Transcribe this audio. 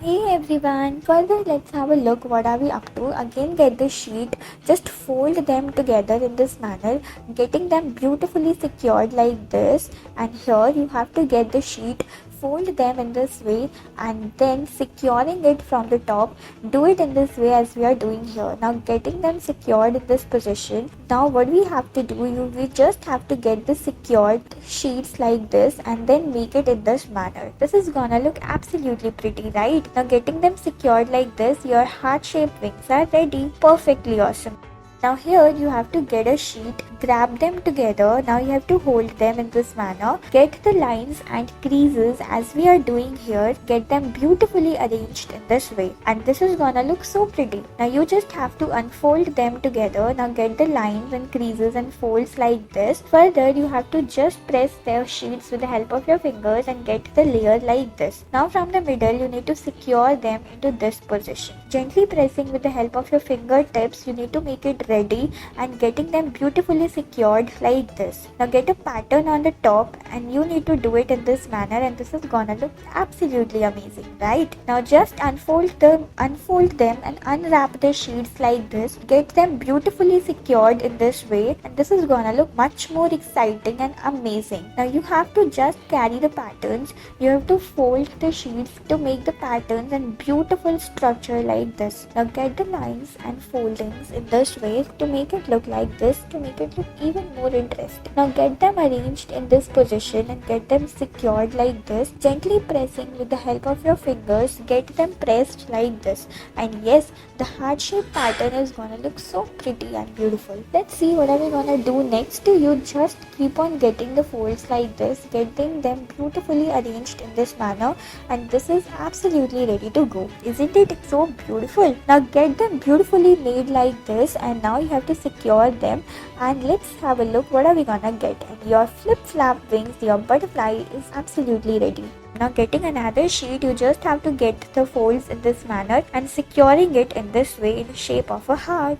Hey everyone, further let's have a look what are we up to. Again get the sheet, just fold them together in this manner, getting them beautifully secured like this, and here you have to get the sheet, fold them in this way and then securing it from the top. Do it in this way as we are doing here. Now getting them secured in this position. Now what we have to do, we just have to get the secured sheets like this and then make it in this manner. This is gonna look absolutely pretty, right? Now getting them secured like this, your heart-shaped wings are ready. Perfectly awesome. Now here you have to get a sheet, grab them together. Now you have to hold them in this manner. Get the lines and creases as we are doing here. Get them beautifully arranged in this way. And this is gonna look so pretty. Now you just have to unfold them together. Now get the lines and creases and folds like this. Further you have to just press the sheets with the help of your fingers and get the layer like this. Now from the middle you need to secure them into this position. Gently pressing with the help of your fingertips, you need to make it ready and getting them beautifully secured like this. Now get a pattern on the top and you need to do it in this manner, and this is gonna look absolutely amazing, right? Now just unfold them and unwrap the sheets like this. Get them beautifully secured in this way, and this is gonna look much more exciting and amazing. Now you have to just carry the patterns. You have to fold the sheets to make the patterns and beautiful structure like this. Now get the lines and foldings in this way to make it look like this, to make it look even more interesting. Now get them arranged in this position and get them secured like this. Gently pressing with the help of your fingers, get them pressed like this. And yes, the heart-shaped pattern is gonna look so pretty and beautiful. Let's see what are we gonna do next. You just keep on getting the folds like this, getting them beautifully arranged in this manner, and this is absolutely ready to go. Isn't it so beautiful? Now get them beautifully made like this, and now you have to secure them, and let's have a look what are we gonna get. And your flip-flap wings, your butterfly is absolutely ready. Now getting another sheet, you just have to get the folds in this manner and securing it in this way in the shape of a heart.